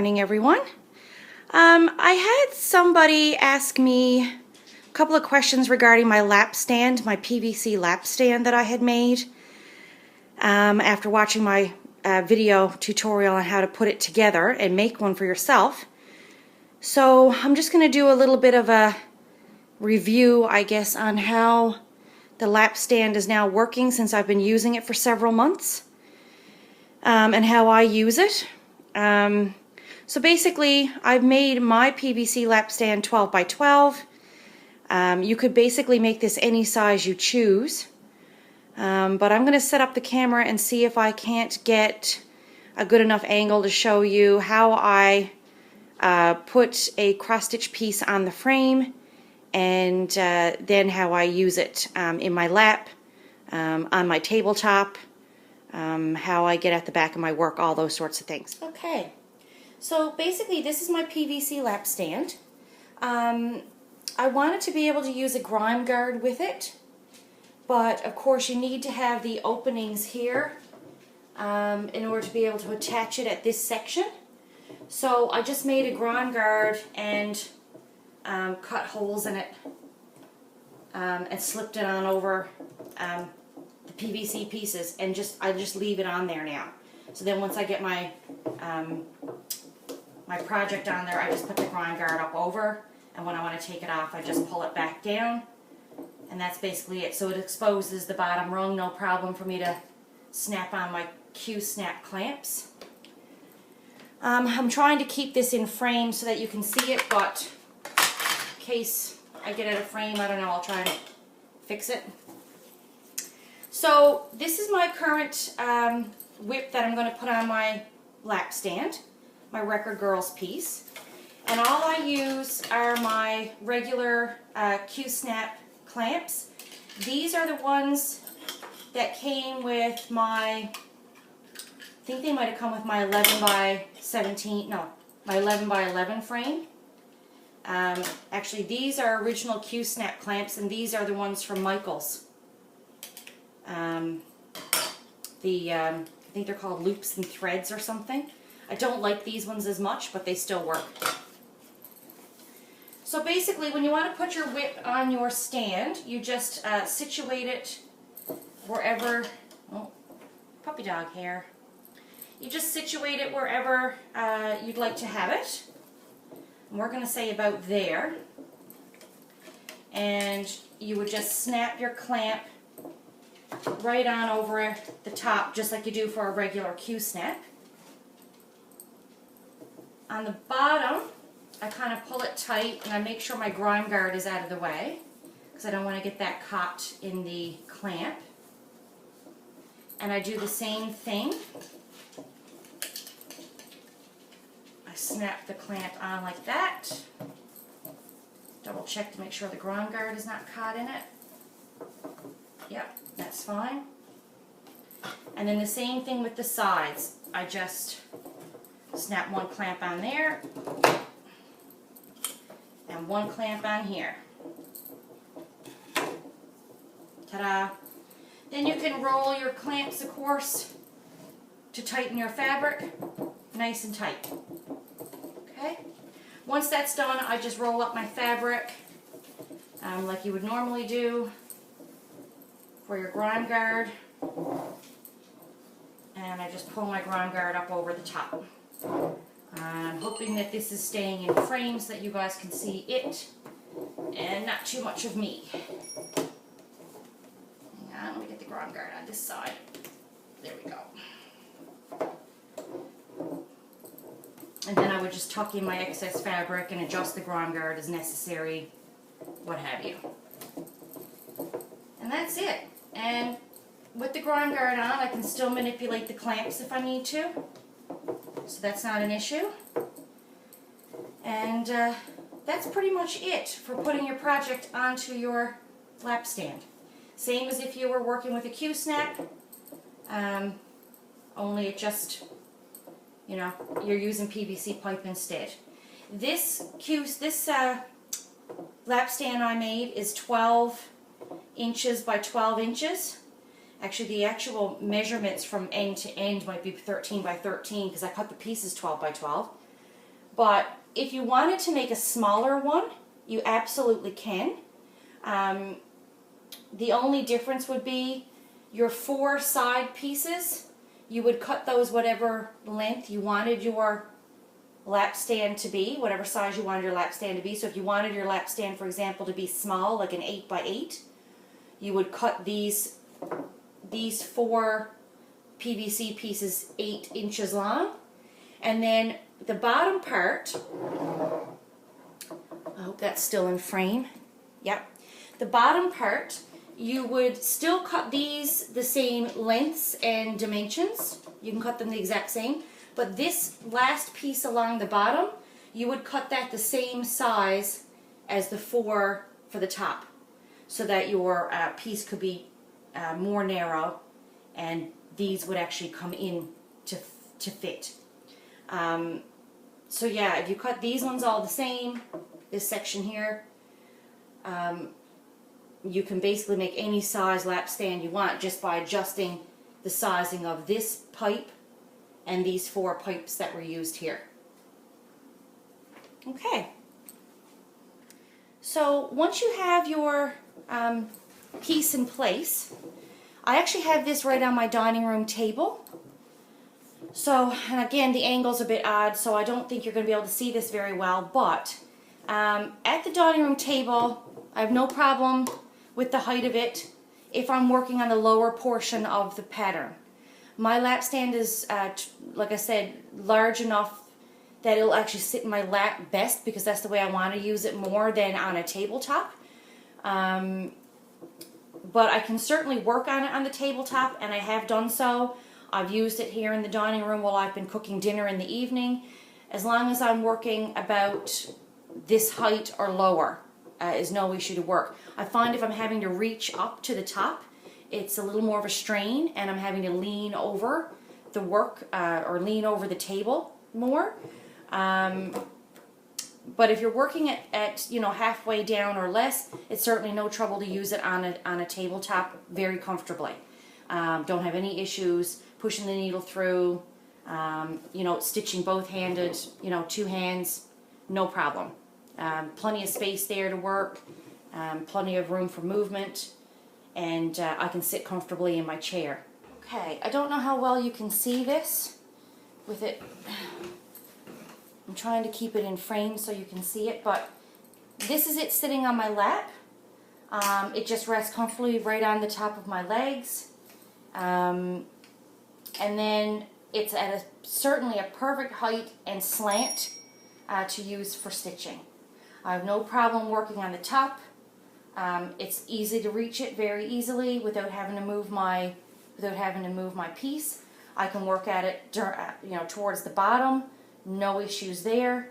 morning, everyone. I had somebody ask me a couple of questions regarding my lap stand, my PVC lap stand that I had made after watching my video tutorial on how to put it together and make one for yourself. So I'm just going to do a little bit of a review, I guess, on how the lap stand is now working since I've been using it for several months, and how I use it. So basically, I've made my PVC lap stand 12 by 12. You could basically make this any size you choose, but I'm going to set up the camera and see if I can't get a good enough angle to show you how I put a cross-stitch piece on the frame, and then how I use it in my lap, on my tabletop, how I get at the back of my work, all those sorts of things. Okay, so basically this is my PVC lap stand. I wanted to be able to use a grime guard with it, but of course you need to have the openings here in order to be able to attach it at this section. So I just made a grime guard and cut holes in it and slipped it on over the PVC pieces, and I just leave it on there now. So then once I get my my project on there, I just put the grime guard up over, and when I want to take it off I just pull it back down, and that's basically it. So it exposes the bottom rung, no problem for me to snap on my Q-snap clamps. I'm trying to keep this in frame so that you can see it, but in case I get out of frame, I don't know, I'll try to fix it. So this is my current whip that I'm going to put on my lap stand, my Record Girls piece. And all I use are my regular Q-snap clamps. These are the ones that came with my, I think they might have come with my 11 by 17, no, my 11 by 11 frame. Actually, these are original Q-snap clamps, and these are the ones from Michaels. I think they're called Loops and Threads or something. I don't like these ones as much, but they still work. So basically, when you want to put your whip on your stand, you just situate it wherever, oh, puppy dog hair. You just situate it wherever you'd like to have it. And we're going to say about there. And you would just snap your clamp right on over the top, just like you do for a regular Q-snap. On the bottom, I kind of pull it tight, and I make sure my grime guard is out of the way, because I don't want to get that caught in the clamp. And I do the same thing. I snap the clamp on like that. Double check to make sure the grime guard is not caught in it. Yep, that's fine. And then the same thing with the sides. I just snap one clamp on there and one clamp on here. Ta-da! Then you can roll your clamps, of course, to tighten your fabric nice and tight. Okay? Once that's done, I just roll up my fabric like you would normally do for your grime guard, and I just pull my grime guard up over the top. I'm hoping that this is staying in frame so that you guys can see it and not too much of me. Hang on, let me get the grime guard on this side. There we go. And then I would just tuck in my excess fabric and adjust the grime guard as necessary, what have you. And that's it. And with the grime guard on, I can still manipulate the clamps if I need to. So that's not an issue. And that's pretty much it for putting your project onto your lap stand. Same as if you were working with a Q-snap, only it just, you know, you're using PVC pipe instead. This lap stand I made is 12 inches by 12 inches. Actually, the actual measurements from end to end might be 13 by 13 because I cut the pieces 12 by 12. But if you wanted to make a smaller one, you absolutely can. The only difference would be your 4 side pieces. You would cut those whatever length you wanted your lap stand to be, whatever size you wanted your lap stand to be. So if you wanted your lap stand, for example, to be small, like an 8 by 8, you would cut these 4 PVC pieces 8 inches long. And then the bottom part, I hope that's still in frame. Yep. The bottom part, you would still cut these the same lengths and dimensions. You can cut them the exact same. But this last piece along the bottom, you would cut that the same size as the 4 for the top, so that your piece could be more narrow, and these would actually come in to fit. So yeah, if you cut these ones all the same, this section here, you can basically make any size lap stand you want just by adjusting the sizing of this pipe and these 4 pipes that were used here. Okay. So once you have your piece in place, I actually have this right on my dining room table. So, and again, the angle's a bit odd, so I don't think you're going to be able to see this very well, but at the dining room table, I have no problem with the height of it if I'm working on the lower portion of the pattern. My lap stand is, like I said, large enough that it'll actually sit in my lap best, because that's the way I want to use it more than on a tabletop. But I can certainly work on it on the tabletop, and I have done so. I've used it here in the dining room while I've been cooking dinner in the evening. As long as I'm working about this height or lower, is no issue to work. I find if I'm having to reach up to the top, it's a little more of a strain, and I'm having to lean over the work or lean over the table more. But if you're working at halfway down or less, it's certainly no trouble to use it on a tabletop very comfortably. Don't have any issues pushing the needle through, stitching both-handed, 2 hands, no problem. Plenty of space there to work, plenty of room for movement, and I can sit comfortably in my chair. Okay, I don't know how well you can see this with it. I'm trying to keep it in frame so you can see it, but this is it sitting on my lap. It just rests comfortably right on the top of my legs. And then it's at certainly a perfect height and slant to use for stitching. I have no problem working on the top. It's easy to reach it very easily without having to move my piece. I can work at it towards the bottom. No issues there.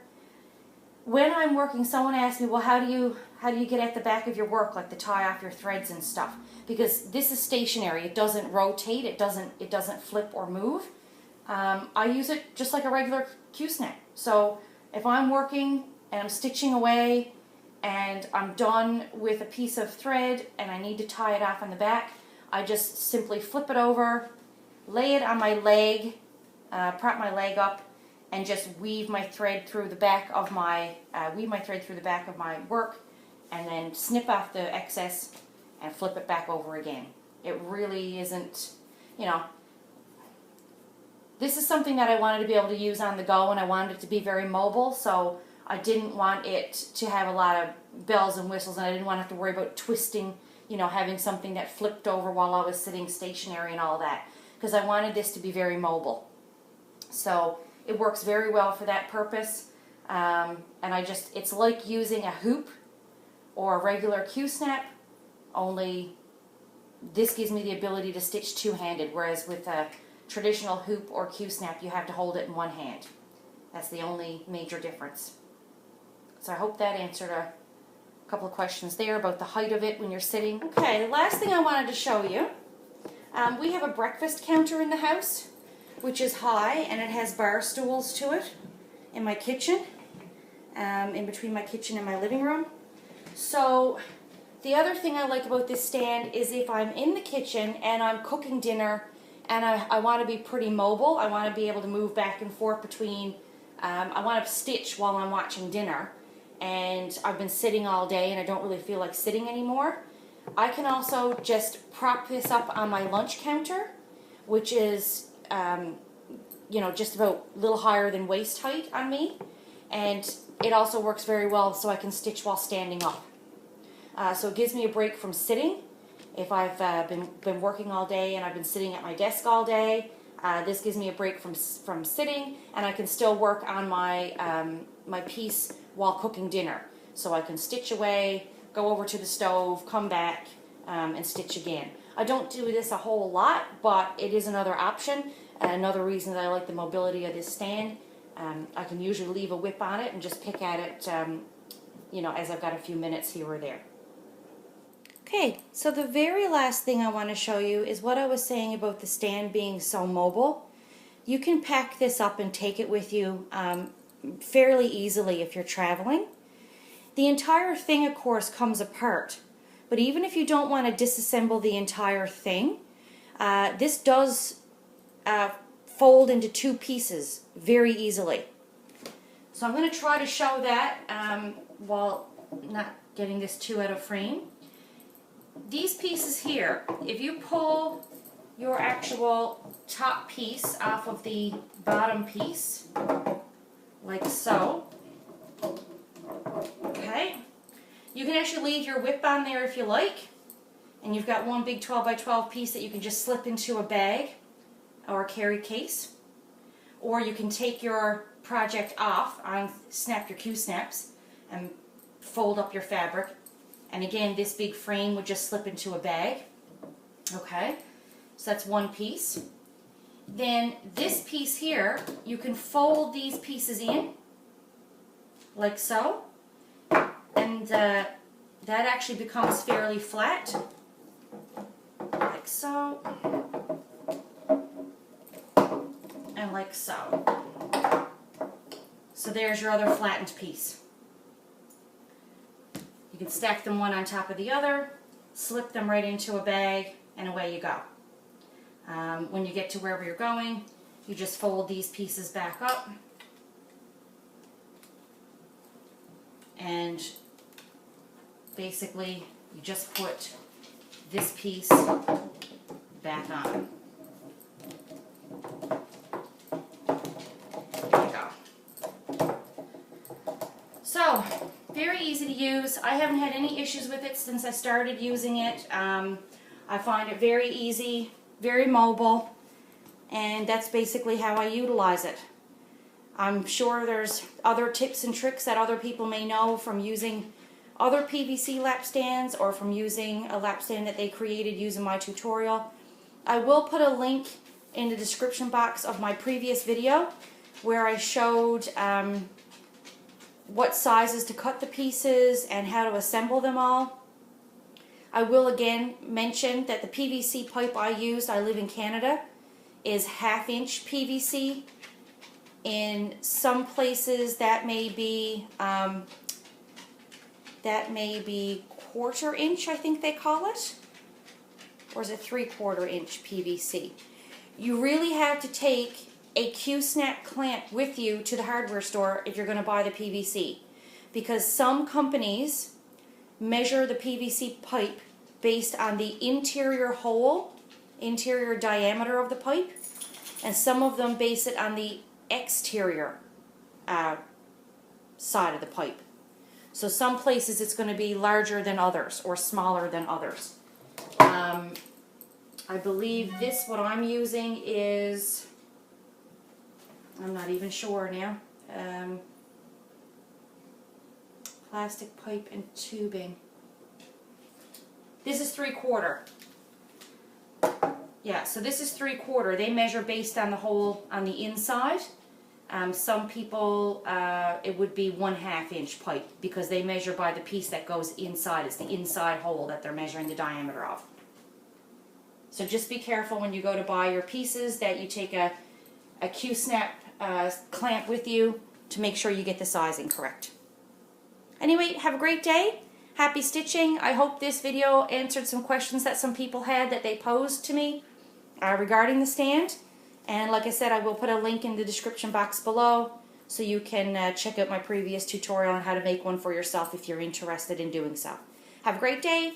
When I'm working, someone asks me, well, how do you get at the back of your work, like to tie off your threads and stuff? Because this is stationary. It doesn't rotate. It doesn't flip or move. I use it just like a regular Q-snap. So if I'm working and I'm stitching away and I'm done with a piece of thread and I need to tie it off on the back, I just simply flip it over, lay it on my leg, prop my leg up, and just weave my thread through the back of my work, and then snip off the excess and flip it back over again. It really isn't, this is something that I wanted to be able to use on the go, and I wanted it to be very mobile, so I didn't want it to have a lot of bells and whistles, and I didn't want to have to worry about twisting, having something that flipped over while I was sitting stationary and all that, because I wanted this to be very mobile. So it works very well for that purpose, and it's like using a hoop or a regular Q-snap, only this gives me the ability to stitch two-handed, whereas with a traditional hoop or Q-snap you have to hold it in one hand. That's the only major difference. So I hope that answered a couple of questions there about the height of it when you're sitting. Okay, the last thing I wanted to show you, we have a breakfast counter in the house, which is high, and it has bar stools to it in my kitchen, in between my kitchen and my living room. So the other thing I like about this stand is if I'm in the kitchen and I'm cooking dinner and I want to be pretty mobile, I want to be able to move back and forth between I want to stitch while I'm watching dinner, and I've been sitting all day and I don't really feel like sitting anymore. I can also just prop this up on my lunch counter, which is, you know, just about a little higher than waist height on me, and it also works very well so I can stitch while standing up. So it gives me a break from sitting. If I've been working all day and I've been sitting at my desk all day, this gives me a break from sitting, and I can still work on my my piece while cooking dinner. So I can stitch away, go over to the stove, come back, and stitch again. I don't do this a whole lot, but it is another option. Another reason that I like the mobility of this stand. I can usually leave a whip on it and just pick at it, you know, as I've got a few minutes here or there. Okay, so the very last thing I want to show you is what I was saying about the stand being so mobile. You can pack this up and take it with you fairly easily if you're traveling. The entire thing, of course, comes apart, but even if you don't want to disassemble the entire thing, this does fold into two pieces very easily. So I'm going to try to show that while not getting this too out of frame. These pieces here, if you pull your actual top piece off of the bottom piece, like so, okay, you can actually leave your whip on there if you like, and you've got one big 12 by 12 piece that you can just slip into a bag or a carry case, or you can take your project off, snap your Q-snaps, and fold up your fabric. And again, this big frame would just slip into a bag. Okay, so that's one piece. Then this piece here, you can fold these pieces in, like so, and that actually becomes fairly flat, like so, and like so. So there's your other flattened piece. You can stack them one on top of the other, slip them right into a bag, and away you go. When you get to wherever you're going, you just fold these pieces back up, and basically you just put this piece back on. There you go. So, very easy to use. I haven't had any issues with it since I started using it. I find it very easy, very mobile, and that's basically how I utilize it. I'm sure there's other tips and tricks that other people may know from using other PVC lap stands or from using a lap stand that they created using my tutorial. I will put a link in the description box of my previous video where I showed what sizes to cut the pieces and how to assemble them all. I will again mention that the PVC pipe I used, I live in Canada, is 1/2 inch PVC. In some places that may be 1/4 inch, I think they call it, or is it 3/4 inch PVC. You really have to take a Q-snap clamp with you to the hardware store if you're going to buy the PVC, because some companies measure the PVC pipe based on the interior hole, interior diameter of the pipe, and some of them base it on the exterior side of the pipe. So some places it's going to be larger than others or smaller than others. I believe this, what I'm using is, I'm not even sure now, plastic pipe and tubing. This is 3/4. Yeah, so this is 3/4. They measure based on the hole on the inside. Some people, it would be 1/2 inch pipe because they measure by the piece that goes inside. It's the inside hole that they're measuring the diameter of. So just be careful when you go to buy your pieces that you take a Q-snap clamp with you to make sure you get the sizing correct. Anyway, have a great day. Happy stitching. I hope this video answered some questions that some people had that they posed to me regarding the stand. And like I said, I will put a link in the description box below so you can check out my previous tutorial on how to make one for yourself if you're interested in doing so. Have a great day.